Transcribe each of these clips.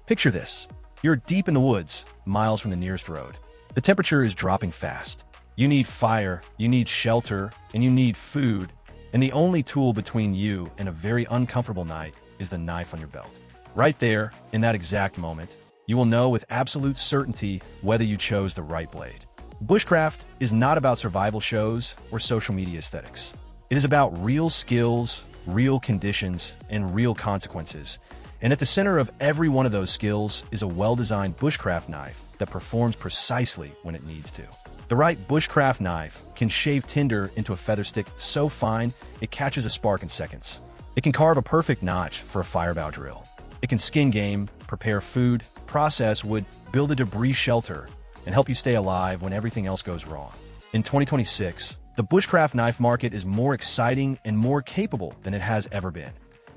Picture this. You're deep in the woods, miles from the nearest road. The temperature is dropping fast. You need fire, you need shelter, and you need food, and the only tool between you and a very uncomfortable night is the knife on your belt. Right there, in that exact moment, you will know with absolute certainty whether you chose the right blade. Bushcraft is not about survival shows or social media aesthetics. It is about real skills, real conditions, and real consequences. And at the center of every one of those skills is a well-designed bushcraft knife that performs precisely when it needs to. The right bushcraft knife can shave tinder into a feather stick so fine it catches a spark in seconds. It can carve a perfect notch for a firebow drill. It can skin game, prepare food, process wood, build a debris shelter, and help you stay alive when everything else goes wrong. In 2026, the bushcraft knife market is more exciting and more capable than it has ever been.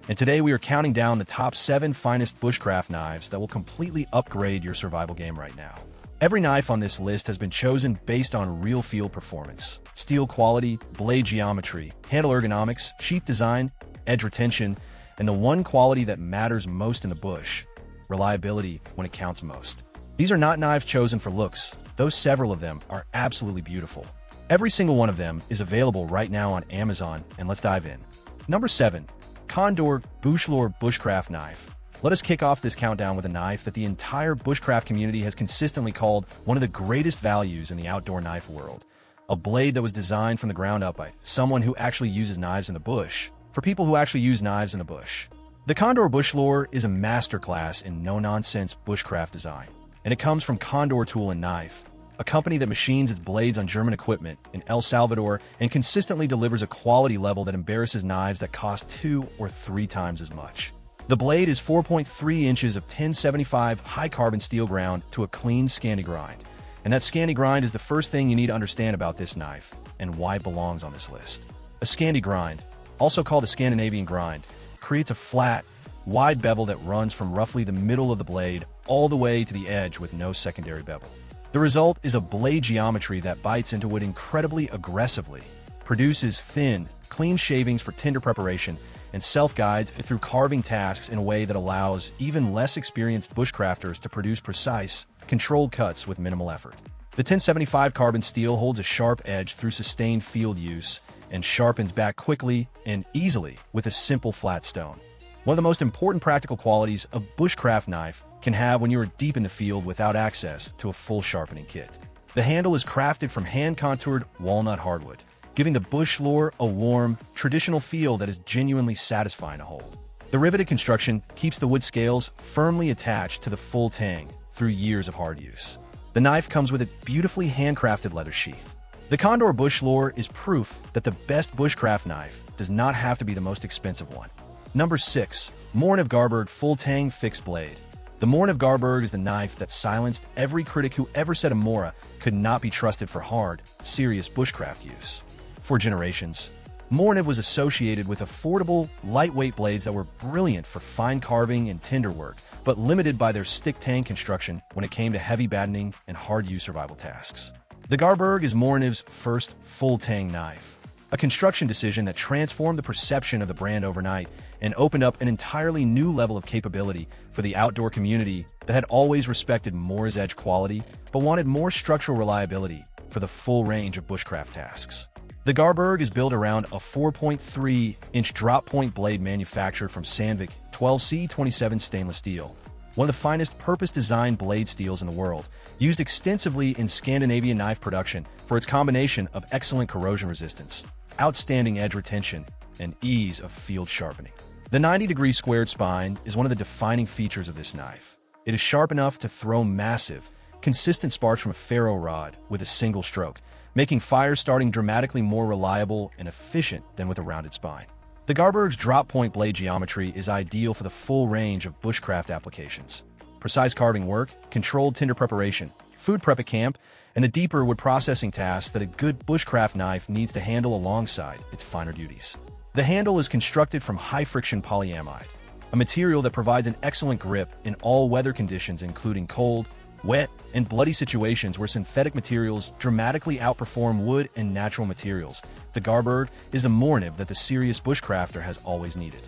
And today we are counting down the top 7 finest bushcraft knives that will completely upgrade your survival game right now. Every knife on this list has been chosen based on real field performance, steel quality, blade geometry, handle ergonomics, sheath design, edge retention, and the one quality that matters most in the bush, reliability when it counts most. These are not knives chosen for looks, though several of them are absolutely beautiful. Every single one of them is available right now on Amazon, and let's dive in. Number 7. Condor Bushlor Bushcraft Knife. Let us kick off this countdown with a knife that the entire bushcraft community has consistently called one of the greatest values in the outdoor knife world. A blade that was designed from the ground up by someone who actually uses knives in the bush, for people who actually use knives in the bush. The Condor Bushlor is a masterclass in no-nonsense bushcraft design, and it comes from Condor Tool and Knife, a company that machines its blades on German equipment in El Salvador and consistently delivers a quality level that embarrasses knives that cost 2 or 3 times as much. The blade is 4.3 inches of 1075 high-carbon steel ground to a clean Scandi grind. And that Scandi grind is the first thing you need to understand about this knife and why it belongs on this list. A Scandi grind, also called a Scandinavian grind, creates a flat, wide bevel that runs from roughly the middle of the blade all the way to the edge with no secondary bevel. The result is a blade geometry that bites into wood incredibly aggressively, produces thin, clean shavings for tinder preparation, and self-guides through carving tasks in a way that allows even less experienced bushcrafters to produce precise, controlled cuts with minimal effort. The 1075 carbon steel holds a sharp edge through sustained field use and sharpens back quickly and easily with a simple flat stone. One of the most important practical qualities a bushcraft knife can have when you are deep in the field without access to a full sharpening kit. The handle is crafted from hand-contoured walnut hardwood, giving the Bushlore a warm, traditional feel that is genuinely satisfying to hold. The riveted construction keeps the wood scales firmly attached to the full tang through years of hard use. The knife comes with a beautifully handcrafted leather sheath. The Condor Bushlor is proof that the best bushcraft knife does not have to be the most expensive one. Number 6. Moriv Garberg Full Tang Fixed Blade. The Moriv Garberg is the knife that silenced every critic who ever said a Mora could not be trusted for hard, serious bushcraft use. For generations, Moriv was associated with affordable, lightweight blades that were brilliant for fine carving and tinder work, but limited by their stick tang construction when it came to heavy battening and hard-use survival tasks. The Garberg is Moriv's first full tang knife, a construction decision that transformed the perception of the brand overnight and opened up an entirely new level of capability for the outdoor community that had always respected Mora's edge quality but wanted more structural reliability for the full range of bushcraft tasks. The Garberg is built around a 4.3-inch drop-point blade manufactured from Sandvik 12C27 stainless steel, one of the finest purpose-designed blade steels in the world, used extensively in Scandinavian knife production for its combination of excellent corrosion resistance, outstanding edge retention, and ease of field sharpening. The 90-degree squared spine is one of the defining features of this knife. It is sharp enough to throw massive, consistent sparks from a ferro rod with a single stroke, making fire starting dramatically more reliable and efficient than with a rounded spine. The Garberg's drop-point blade geometry is ideal for the full range of bushcraft applications. Precise carving work, controlled tinder preparation, food prep at camp, and the deeper wood processing tasks that a good bushcraft knife needs to handle alongside its finer duties. The handle is constructed from high-friction polyamide, a material that provides an excellent grip in all weather conditions including cold, wet, and bloody situations where synthetic materials dramatically outperform wood and natural materials. The Garberg is the Moriv that the serious bushcrafter has always needed.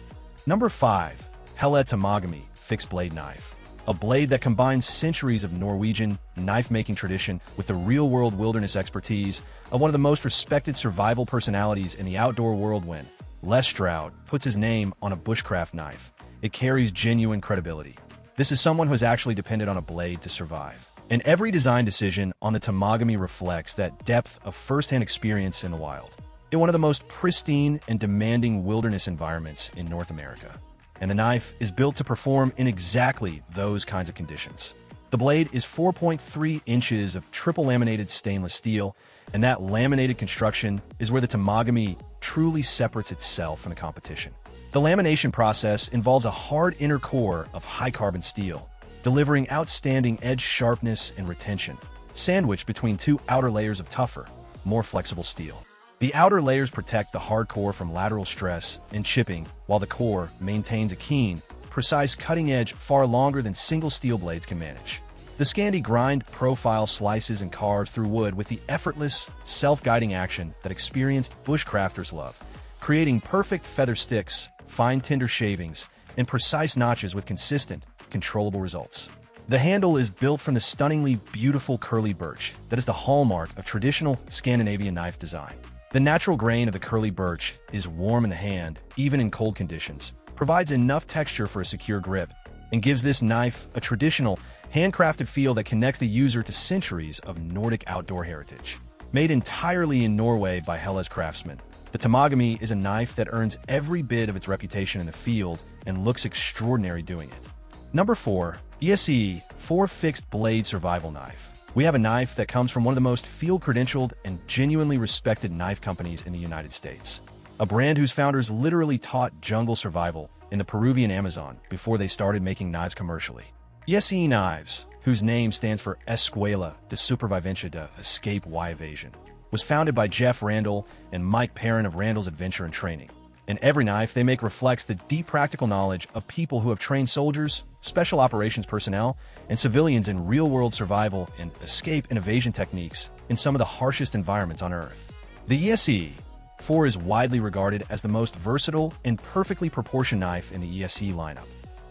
Number 5. Hela Tamogamy Fixed Blade Knife. a blade that combines centuries of Norwegian knife-making tradition with the real-world wilderness expertise of one of the most respected survival personalities in the outdoor world. When Les Stroud puts his name on a bushcraft knife, it carries genuine credibility. This is someone who has actually depended on a blade to survive. And every design decision on the Tamogamy reflects that depth of first-hand experience in the wild, in one of the most pristine and demanding wilderness environments in North America. And the knife is built to perform in exactly those kinds of conditions. The blade is 4.3 inches of triple laminated stainless steel, and that laminated construction is where the Tamogamy truly separates itself from the competition. The lamination process involves a hard inner core of high-carbon steel, delivering outstanding edge sharpness and retention, sandwiched between two outer layers of tougher, more flexible steel. The outer layers protect the hard core from lateral stress and chipping, while the core maintains a keen, precise cutting edge far longer than single steel blades can manage. The Scandi grind profile slices and carves through wood with the effortless, self-guiding action that experienced bushcrafters love, creating perfect feather sticks, fine tinder shavings, and precise notches with consistent, controllable results. The handle is built from the stunningly beautiful curly birch that is the hallmark of traditional Scandinavian knife design. The natural grain of the curly birch is warm in the hand, even in cold conditions, provides enough texture for a secure grip, and gives this knife a traditional, handcrafted feel that connects the user to centuries of Nordic outdoor heritage. Made entirely in Norway by Helle's craftsmen, the Tamogamy is a knife that earns every bit of its reputation in the field and looks extraordinary doing it. Number 4. ESEE 4 Fixed Blade Survival Knife. We have a knife that comes from one of the most field-credentialed and genuinely respected knife companies in the United States. A brand whose founders literally taught jungle survival in the Peruvian Amazon before they started making knives commercially. ESEE Knives, whose name stands for Escuela de Supervivencia de Escape y Evasion, was founded by Jeff Randall and Mike Perrin of Randall's Adventure and Training. And every knife they make reflects the deep practical knowledge of people who have trained soldiers, special operations personnel, and civilians in real-world survival and escape and evasion techniques in some of the harshest environments on Earth. The ESEE 4 is widely regarded as the most versatile and perfectly proportioned knife in the ESEE lineup.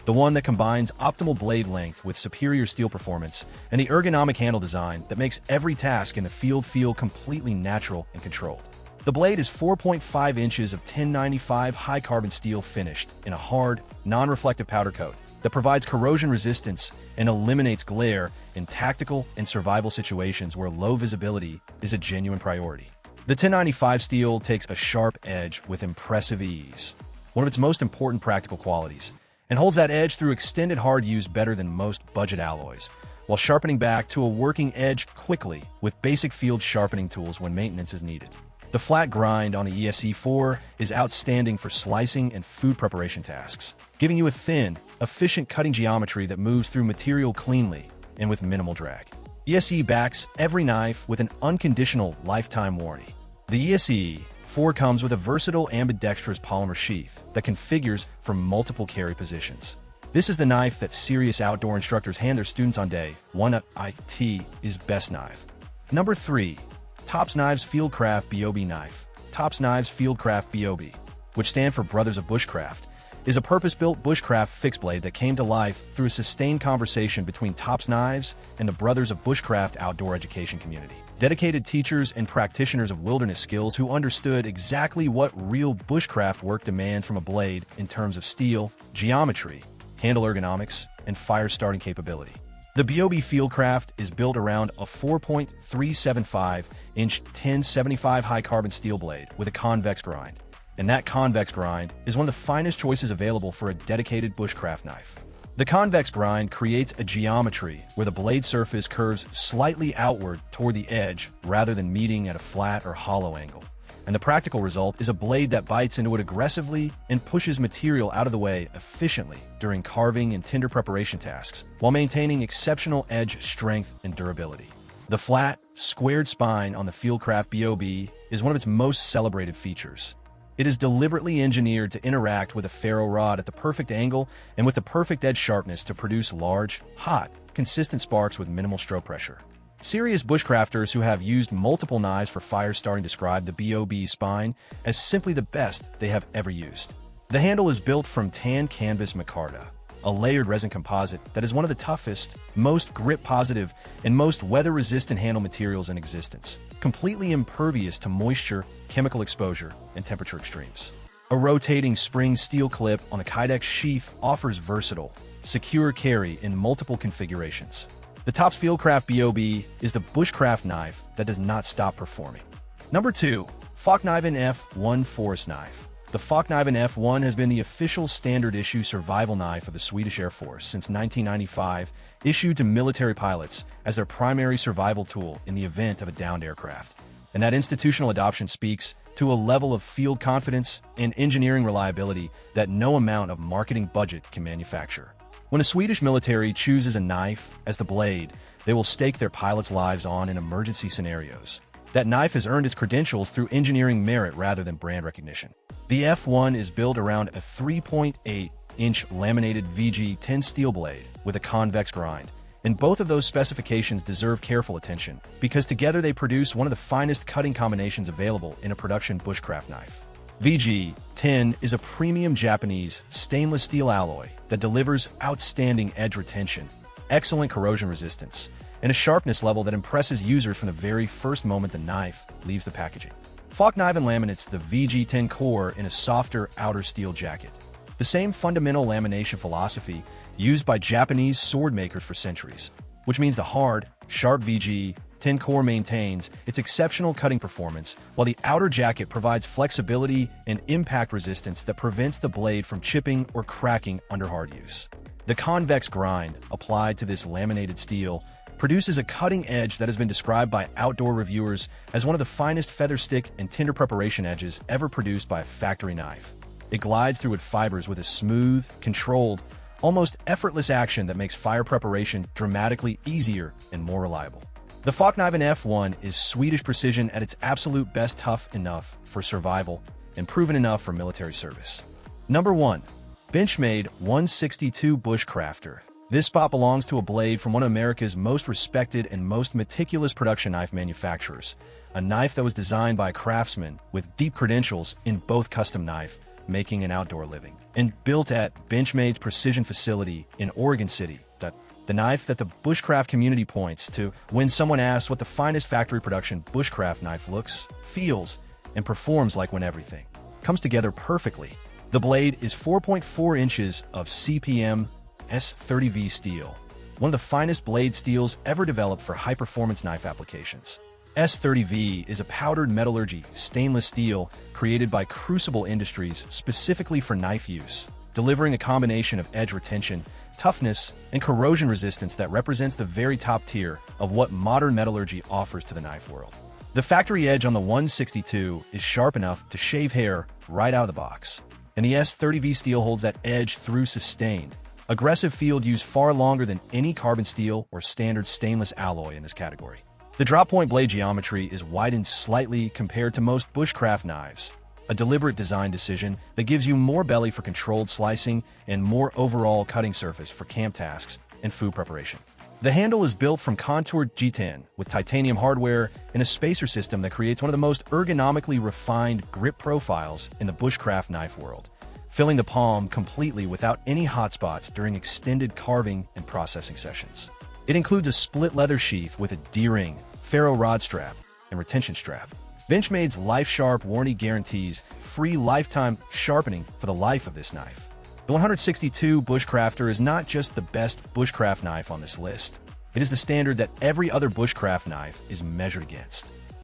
The one that combines optimal blade length with superior steel performance and the ergonomic handle design that makes every task in the field feel completely natural and controlled. The blade is 4.5 inches of 1095 high-carbon steel finished in a hard, non-reflective powder coat that provides corrosion resistance and eliminates glare in tactical and survival situations where low visibility is a genuine priority. The 1095 steel takes a sharp edge with impressive ease, one of its most important practical qualities, and holds that edge through extended hard use better than most budget alloys, while sharpening back to a working edge quickly with basic field sharpening tools when maintenance is needed. The flat grind on the ESEE 4 is outstanding for slicing and food preparation tasks, giving you a thin, efficient cutting geometry that moves through material cleanly and with minimal drag. ESEE backs every knife with an unconditional lifetime warranty. The ESEE 4 comes with a versatile ambidextrous polymer sheath that configures for multiple carry positions. This is the knife that serious outdoor instructors hand their students on day one at IT is best knife. Number 3. Tops Knives FIELDCRAFT B.O.B. Knife. Tops Knives FIELDCRAFT B.O.B., which stand for Brothers of Bushcraft, is a purpose-built bushcraft fixed blade that came to life through a sustained conversation between Tops Knives and the Brothers of Bushcraft outdoor education community. Dedicated teachers and practitioners of wilderness skills who understood exactly what real bushcraft work demands from a blade in terms of steel, geometry, handle ergonomics, and fire starting capability. The B.O.B. FIELDCRAFT is built around a 4.375-inch 1075 high-carbon steel blade with a convex grind, and that convex grind is one of the finest choices available for a dedicated bushcraft knife. The convex grind creates a geometry where the blade surface curves slightly outward toward the edge rather than meeting at a flat or hollow angle. And the practical result is a blade that bites into it aggressively and pushes material out of the way efficiently during carving and tinder preparation tasks, while maintaining exceptional edge strength and durability. The flat, squared spine on the FIELDCRAFT B.O.B. is one of its most celebrated features. It is deliberately engineered to interact with a ferro rod at the perfect angle and with the perfect edge sharpness to produce large, hot, consistent sparks with minimal stroke pressure. Serious bushcrafters who have used multiple knives for fire starting describe the B.O.B. spine as simply the best they have ever used. The handle is built from tan canvas micarta, a layered resin composite that is one of the toughest, most grip-positive, and most weather-resistant handle materials in existence, completely impervious to moisture, chemical exposure, and temperature extremes. A rotating spring steel clip on the Kydex sheath offers versatile, secure carry in multiple configurations. The top's FIELDCRAFT B.O.B is the bushcraft knife that does not stop performing. Number 2. FALKNIVEN F1 Forest Knife. The FALKNIVEN F1 has been the official standard-issue survival knife of the Swedish Air Force since 1995, issued to military pilots as their primary survival tool in the event of a downed aircraft. And that institutional adoption speaks to a level of field confidence and engineering reliability that no amount of marketing budget can manufacture. When a Swedish military chooses a knife as the blade, they will stake their pilots' lives on in emergency scenarios. That knife has earned its credentials through engineering merit rather than brand recognition. The F1 is built around a 3.8-inch laminated VG10 steel blade with a convex grind, and both of those specifications deserve careful attention because together they produce one of the finest cutting combinations available in a production bushcraft knife. VG10 is a premium Japanese stainless steel alloy that delivers outstanding edge retention, excellent corrosion resistance, and a sharpness level that impresses users from the very first moment the knife leaves the packaging. FALKNIVEN laminates the VG10 core in a softer outer steel jacket. The same fundamental lamination philosophy used by Japanese sword makers for centuries, which means the hard, sharp VG10 core maintains its exceptional cutting performance, while the outer jacket provides flexibility and impact resistance that prevents the blade from chipping or cracking under hard use. The convex grind applied to this laminated steel produces a cutting edge that has been described by outdoor reviewers as one of the finest feather stick and tinder preparation edges ever produced by a factory knife. It glides through wood fibers with a smooth, controlled, almost effortless action that makes fire preparation dramatically easier and more reliable. The FALKNIVEN F1 is Swedish precision at its absolute best, tough enough for survival and proven enough for military service. Number 1. Benchmade 162 Bushcrafter. This spot belongs to a blade from one of America's most respected and most meticulous production knife manufacturers, a knife that was designed by a craftsman with deep credentials in both custom knife making and outdoor living, and built at Benchmade's precision facility in Oregon City. The knife that the bushcraft community points to when someone asks what the finest factory production bushcraft knife looks, feels, and performs like when everything comes together perfectly. The blade is 4.4 inches of CPM S30V steel, one of the finest blade steels ever developed for high-performance knife applications. S30V is a powdered metallurgy stainless steel created by Crucible Industries specifically for knife use, delivering a combination of edge retention, toughness, and corrosion resistance that represents the very top tier of what modern metallurgy offers to the knife world. The factory edge on the 162 is sharp enough to shave hair right out of the box, and the S30V steel holds that edge through sustained, aggressive field use far longer than any carbon steel or standard stainless alloy in this category. The drop point blade geometry is widened slightly compared to most bushcraft knives, a deliberate design decision that gives you more belly for controlled slicing and more overall cutting surface for camp tasks and food preparation. The handle is built from contoured G10 with titanium hardware and a spacer system that creates one of the most ergonomically refined grip profiles in the bushcraft knife world, filling the palm completely without any hotspots during extended carving and processing sessions. It includes a split leather sheath with a D-ring, ferro rod strap, and retention strap. Benchmade's Life Sharp warranty guarantees free lifetime sharpening for the life of this knife. The 162 Bushcrafter is not just the best bushcraft knife on this list. It is the standard that every other bushcraft knife is measured against.